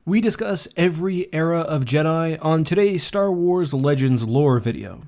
We discuss every era of Jedi on today's Star Wars Legends lore video.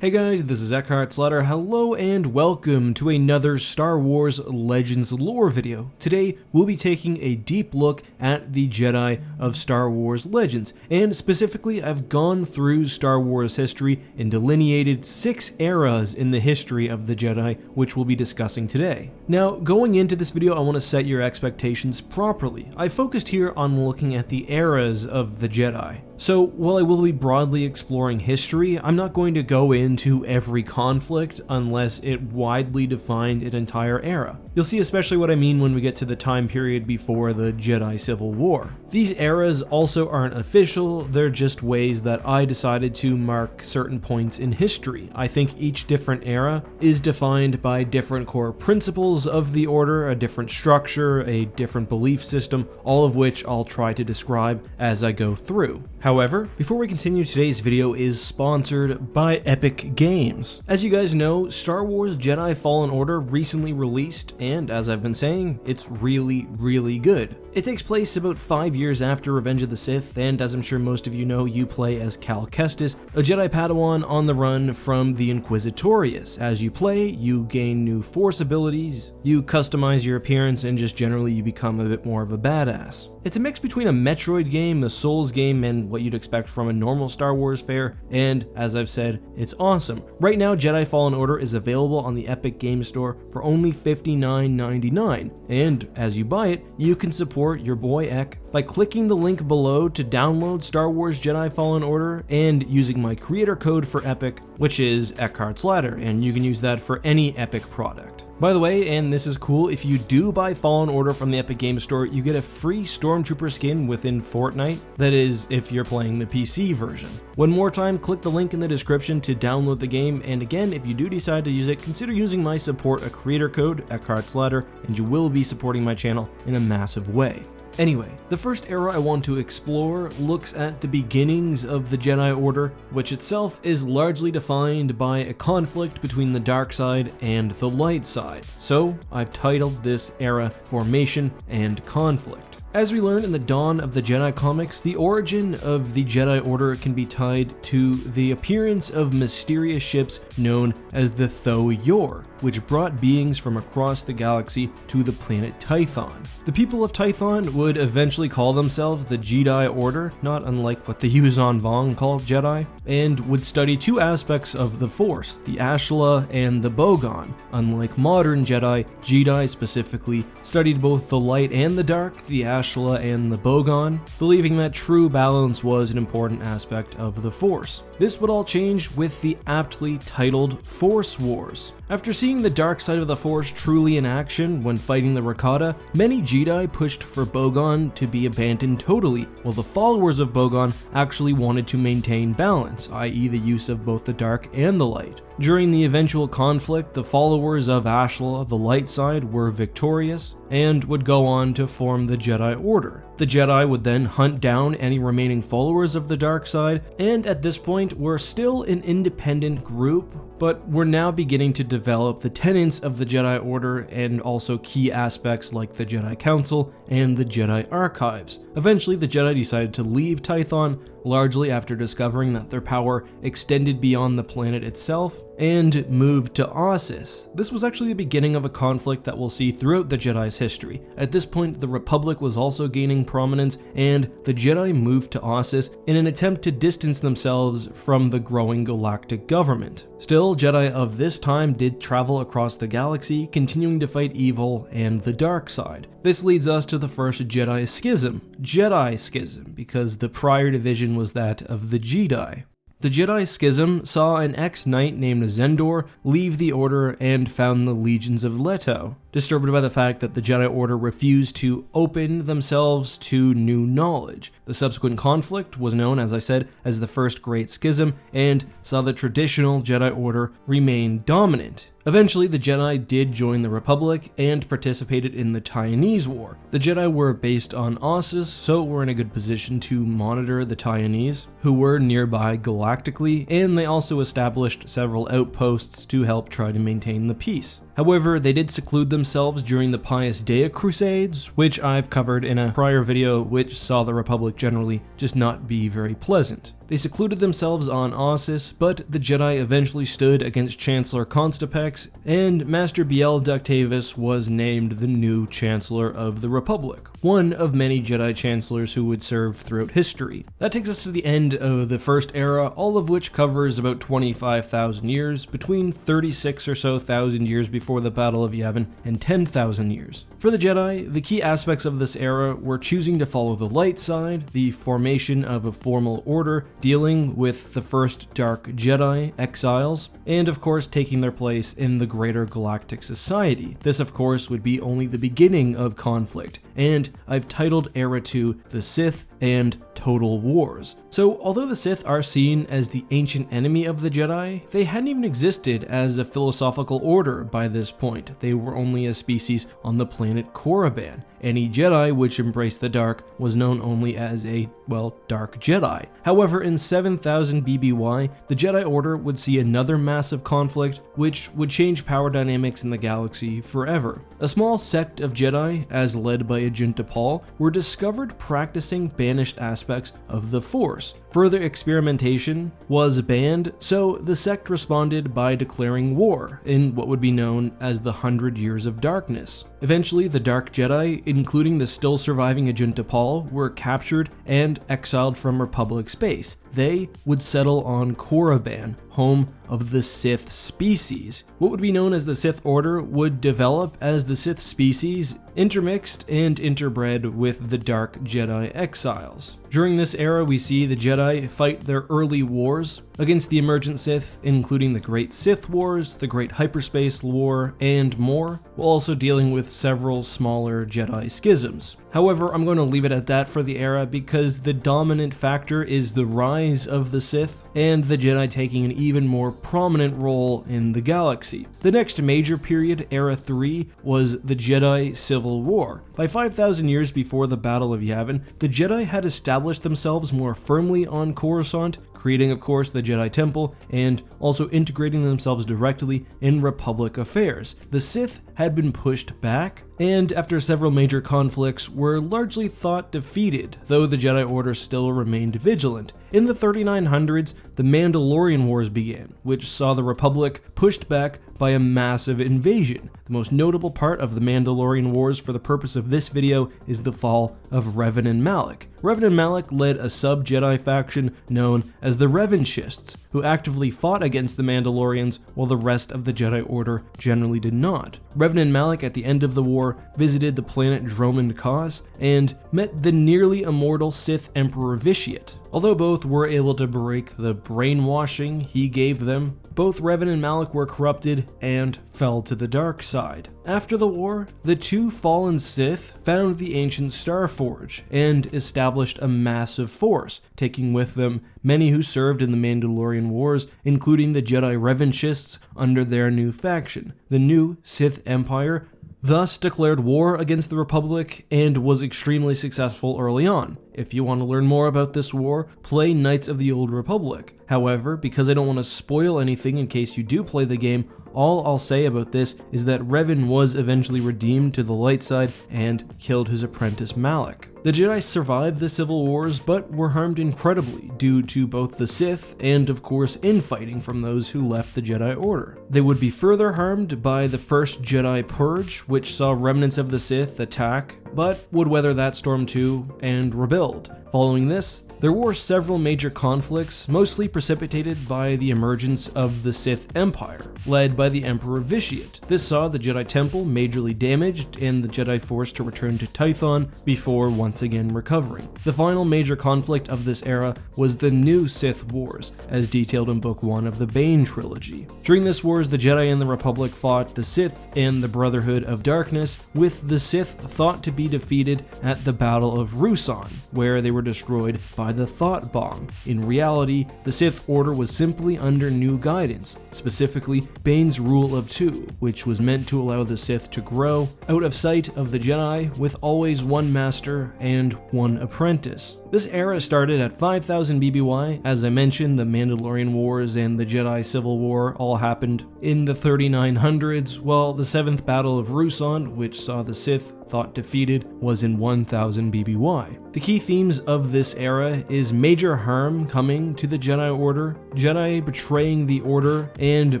Hey guys, this is EckhartsLadder. Hello and welcome to another Star Wars Legends lore video. Today, we'll be taking a deep look at the Jedi of Star Wars Legends, and specifically, I've gone through Star Wars history and delineated 6 eras in the history of the Jedi, which we'll be discussing today. Now, going into this video, I want to set your expectations properly. I focused here on looking at the eras of the Jedi. So, while I will be broadly exploring history, I'm not going to go into every conflict unless it widely defined an entire era. You'll see especially what I mean when we get to the time period before the Jedi Civil War. These eras also aren't official, they're just ways that I decided to mark certain points in history. I think each different era is defined by different core principles of the Order, a different structure, a different belief system, all of which I'll try to describe as I go through. However, before we continue, today's video is sponsored by Epic Games. As you guys know, Star Wars Jedi Fallen Order recently released, and as I've been saying, it's really good. It takes place about 5 years after Revenge of the Sith, and as I'm sure most of you know, you play as Cal Kestis, a Jedi Padawan on the run from the Inquisitorius. As you play, you gain new Force abilities, you customize your appearance, and just generally you become a bit more of a badass. It's a mix between a Metroid game, a Souls game, and what you'd expect from a normal Star Wars fare, and as I've said, it's awesome. Right now, Jedi Fallen Order is available on the Epic Games Store for only $59.99, and as you buy it, you can support your boy Eck by clicking the link below to download Star Wars Jedi Fallen Order and using my creator code for Epic, which is EckhartsLadder, and you can use that for any Epic product. By the way, and this is cool, if you do buy Fallen Order from the Epic Games Store, you get a free Stormtrooper skin within Fortnite. That is, if you're playing the PC version. One more time, click the link in the description to download the game, and again, if you do decide to use it, consider using my support a creator code, EckhartsLadder, and you will be supporting my channel in a massive way. Anyway, the first era I want to explore looks at the beginnings of the Jedi Order, which itself is largely defined by a conflict between the dark side and the light side. So, I've titled this era Formation and Conflict. As we learn in the Dawn of the Jedi comics, the origin of the Jedi Order can be tied to the appearance of mysterious ships known as the Tho-Yor, which brought beings from across the galaxy to the planet Tython. The people of Tython would eventually call themselves the Jedi Order, not unlike what the Yuuzhan Vong called Jedi, and would study 2 aspects of the Force, the Ashla and the Bogon. Unlike modern Jedi specifically studied both the light and the dark, the Ashla and the Bogon, believing that true balance was an important aspect of the Force. This would all change with the aptly titled Force Wars. After seeing the dark side of the Force truly in action when fighting the Rakata, many Jedi pushed for Bogon to be abandoned totally, while the followers of Bogon actually wanted to maintain balance, i.e. the use of both the dark and the light. During the eventual conflict, the followers of Ashla, the light side, were victorious and would go on to form the Jedi Order. The Jedi would then hunt down any remaining followers of the dark side, and at this point were still an independent group, but were now beginning to develop the tenets of the Jedi Order and also key aspects like the Jedi Council and the Jedi Archives. Eventually, the Jedi decided to leave Tython, largely after discovering that their power extended beyond the planet itself, and moved to Ossus. This was actually the beginning of a conflict that we'll see throughout the Jedi's history. At this point, the Republic was also gaining prominence, and the Jedi moved to Ossus in an attempt to distance themselves from the growing galactic government. Still, Jedi of this time did travel across the galaxy, continuing to fight evil and the dark side. This leads us to the first Jedi Schism, because the prior division was that of the Jedi. The Jedi Schism saw an ex-knight named Zendor leave the Order and found the Legions of Leto. disturbed by the fact that the Jedi Order refused to open themselves to new knowledge. The subsequent conflict was known, as I said, as the First Great Schism, and saw the traditional Jedi Order remain dominant. Eventually, the Jedi did join the Republic and participated in the Taiwanese War. The Jedi were based on Ossus, so were in a good position to monitor the Taiwanese, who were nearby galactically, and they also established several outposts to help try to maintain the peace. However, they did seclude themselves during the Pius Dea Crusades, which I've covered in a prior video, which saw the Republic generally just not be very pleasant. They secluded themselves on Ossus, but the Jedi eventually stood against Chancellor Constipex, and Master Biel Ductavis was named the new Chancellor of the Republic, one of many Jedi Chancellors who would serve throughout history. That takes us to the end of the First Era, all of which covers about 25,000 years, between 36 or so thousand years before the Battle of Yavin and 10,000 years. For the Jedi, the key aspects of this era were choosing to follow the light side, the formation of a formal order, dealing with the first Dark Jedi exiles, and of course taking their place in the greater galactic society. This of course would be only the beginning of conflict, and I've titled Era 2 The Sith and Total Wars. So although the Sith are seen as the ancient enemy of the Jedi, they hadn't even existed as a philosophical order by this point. They were only a species on the planet Korriban. Any Jedi which embraced the dark was known only as a, well, Dark Jedi. However, in 7000 BBY, the Jedi Order would see another massive conflict which would change power dynamics in the galaxy forever. A small sect of Jedi, as led by Ajunta Pall, were discovered practicing banished aspects of the Force. Further experimentation was banned, so the sect responded by declaring war in what would be known as the 100 Years of Darkness. Eventually, the Dark Jedi, including the still surviving Ajunta Pall, were captured and exiled from Republic space. They would settle on Korriban, home of the Sith species. What would be known as the Sith Order would develop as the Sith species intermixed and interbred with the Dark Jedi exiles. During this era, we see the Jedi fight their early wars against the emergent Sith, including the Great Sith Wars, the Great Hyperspace War, and more, while also dealing with several smaller Jedi schisms. However, I'm going to leave it at that for the era because the dominant factor is the rise of the Sith and the Jedi taking an even more prominent role in the galaxy. The next major period, Era 3, was the Jedi Civil War. By 5,000 years before the Battle of Yavin, the Jedi had established themselves more firmly on Coruscant, creating of course the Jedi Temple, and also integrating themselves directly in Republic affairs. The Sith had been pushed back, and after several major conflicts were largely thought defeated, though the Jedi Order still remained vigilant. In the 3900s, the Mandalorian Wars began, which saw the Republic pushed back by a massive invasion. The most notable part of the Mandalorian Wars for the purpose of this video is the fall of Revan and Malak. Revan and Malak led a sub-Jedi faction known as the Revanshists, who actively fought against the Mandalorians while the rest of the Jedi Order generally did not. Revan and Malak at the end of the war visited the planet Dromund Kaas and met the nearly immortal Sith Emperor Vitiate. Although both were able to break the brainwashing he gave them, both Revan and Malak were corrupted and fell to the dark side. After the war, the two fallen Sith found the ancient Starforge and established a massive force, taking with them many who served in the Mandalorian Wars, including the Jedi Revanshists under their new faction. The new Sith Empire thus declared war against the Republic and was extremely successful early on. If you want to learn more about this war, play Knights of the Old Republic. However, because I don't want to spoil anything in case you do play the game, all I'll say about this is that Revan was eventually redeemed to the light side and killed his apprentice Malak. The Jedi survived the Civil Wars, but were harmed incredibly due to both the Sith and, of course, infighting from those who left the Jedi Order. They would be further harmed by the First Jedi Purge, which saw remnants of the Sith attack but would weather that storm too and rebuild. Following this, there were several major conflicts, mostly precipitated by the emergence of the Sith Empire, led by the Emperor Vitiate. This saw the Jedi Temple majorly damaged and the Jedi forced to return to Tython before once again recovering. The final major conflict of this era was the New Sith Wars, as detailed in Book 1 of the Bane trilogy. During this wars, the Jedi and the Republic fought the Sith and the Brotherhood of Darkness, with the Sith thought to be defeated at the Battle of Yuuzhan, where they were destroyed by the Thought Bomb. In reality, the Sith Order was simply under new guidance, specifically Bane's Rule of Two, which was meant to allow the Sith to grow out of sight of the Jedi with always one master and one apprentice. This era started at 5000 BBY. As I mentioned, the Mandalorian Wars and the Jedi Civil War all happened in the 3900s, while the 7th Battle of Yuuzhan, which saw the Sith thought defeated, was in 1000 BBY. The key themes of this era is major harm coming to the Jedi Order, Jedi betraying the Order, and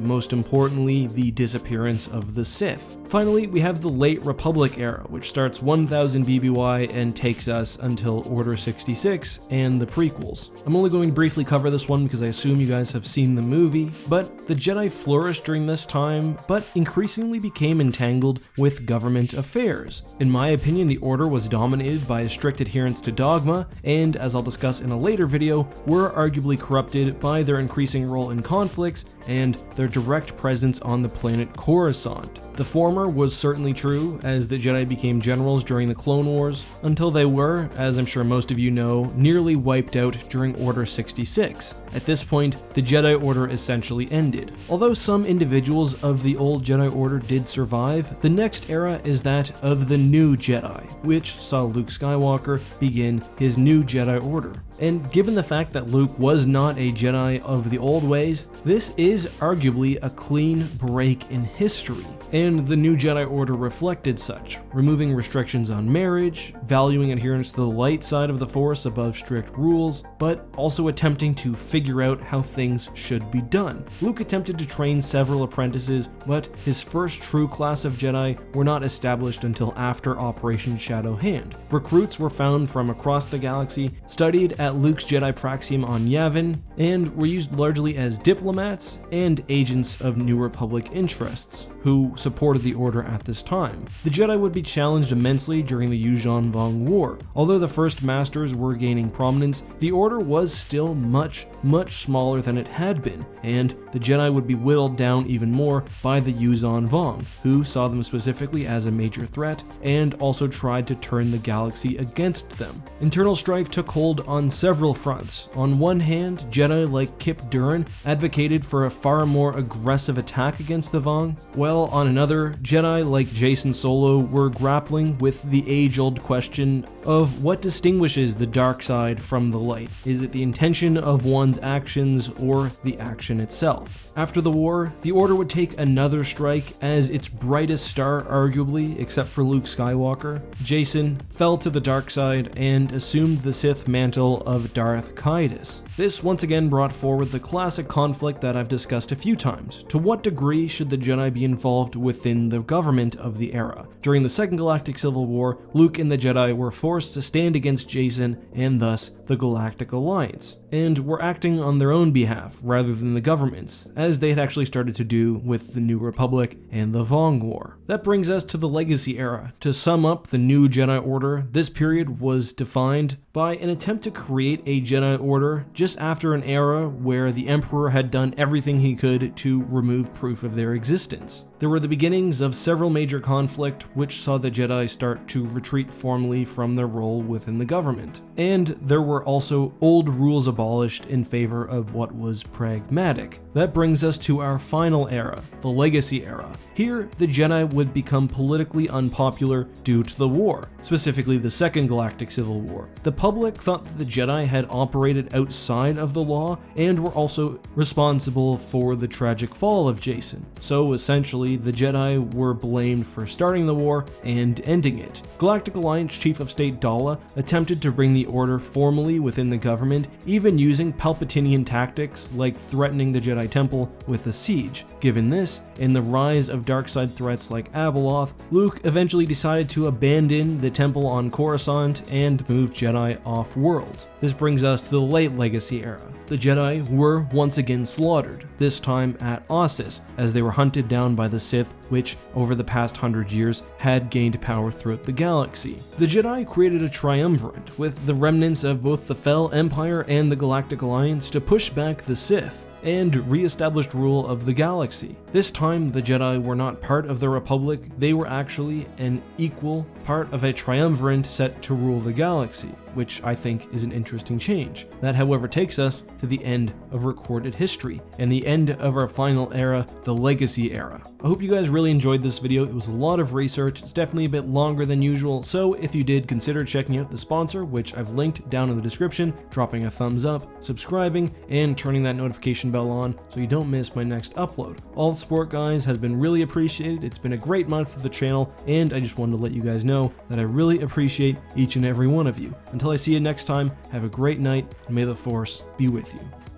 most importantly, the disappearance of the Sith. Finally, we have the Late Republic era, which starts 1000 BBY and takes us until Order 66 and the prequels. I'm only going to briefly cover this one because I assume you guys have seen the movie, but the Jedi flourished during this time, but increasingly became entangled with government affairs. In my opinion, the Order was dominated by a strict adherence to dogma, and as I'll discuss in a later video, were arguably corrupted by their increasing role in conflicts and their direct presence on the planet Coruscant. The former was certainly true, as the Jedi became generals during the Clone Wars, until they were, as I'm sure most of you know, nearly wiped out during Order 66. At this point, the Jedi Order essentially ended. Although some individuals of the old Jedi Order did survive, the next era is that of the New Jedi, which saw Luke Skywalker begin his new Jedi Order. And given the fact that Luke was not a Jedi of the old ways, this is arguably a clean break in history. And the new Jedi Order reflected such, removing restrictions on marriage, valuing adherence to the light side of the Force above strict rules, but also attempting to figure out how things should be done. Luke attempted to train several apprentices, but his first true class of Jedi were not established until after Operation Shadow Hand. Recruits were found from across the galaxy, studied at Luke's Jedi Praxium on Yavin, and were used largely as diplomats and agents of New Republic interests, who supported the Order at this time. The Jedi would be challenged immensely during the Yuuzhan Vong War. Although the first masters were gaining prominence, the Order was still much smaller than it had been, and the Jedi would be whittled down even more by the Yuuzhan Vong, who saw them specifically as a major threat and also tried to turn the galaxy against them. Internal strife took hold on several fronts. On one hand, Jedi like Kip Duran advocated for a far more aggressive attack against the Vong, while on another, Jedi like Jacen Solo were grappling with the age-old question of what distinguishes the dark side from the light. Is it the intention of one's actions or the action itself? After the war, the Order would take another strike as its brightest star, arguably, except for Luke Skywalker, Jacen, fell to the dark side and assumed the Sith mantle of Darth Caedus. This once again brought forward the classic conflict that I've discussed a few times. To what degree should the Jedi be involved within the government of the era? During the Second Galactic Civil War, Luke and the Jedi were forced to stand against Jacen and thus the Galactic Alliance, and were acting on their own behalf rather than the government's, as they had actually started to do with the New Republic and the Vong War. That brings us to the Legacy Era. To sum up the new Jedi Order, this period was defined by an attempt to create a Jedi Order just after an era where the Emperor had done everything he could to remove proof of their existence. There were the beginnings of several major conflict which saw the Jedi start to retreat formally from their role within the government. And there were also old rules abolished in favor of what was pragmatic. That brings us to our final era, the Legacy Era. Here, the Jedi would become politically unpopular due to the war, specifically the Second Galactic Civil War. The public thought that the Jedi had operated outside of the law and were also responsible for the tragic fall of Jacen. So essentially, the Jedi were blamed for starting the war and ending it. Galactic Alliance Chief of State Amidala attempted to bring the Order formally within the government, even using Palpatinian tactics like threatening the Jedi Temple with a siege. Given this, and the rise of dark-side threats like Abeloth, Luke eventually decided to abandon the temple on Coruscant and move Jedi off-world. This brings us to the late Legacy era. The Jedi were once again slaughtered, this time at Ossus, as they were hunted down by the Sith, which, over the past 100 years, had gained power throughout the galaxy. The Jedi created a triumvirate, with the remnants of both the Fel Empire and the Galactic Alliance to push back the Sith and re-established rule of the galaxy. This time, the Jedi were not part of the Republic, they were actually an equal part of a triumvirate set to rule the galaxy, which I think is an interesting change. That, however, takes us to the end of recorded history, and the end of our final era, the Legacy era. I hope you guys really enjoyed this video. It was a lot of research, it's definitely a bit longer than usual, so if you did, consider checking out the sponsor, which I've linked down in the description, dropping a thumbs up, subscribing, and turning that notification bell on so you don't miss my next upload. All the support, guys, has been really appreciated. It's been a great month for the channel, and I just wanted to let you guys know that I really appreciate each and every one of you. Until I see you next time, have a great night, and may the Force be with you.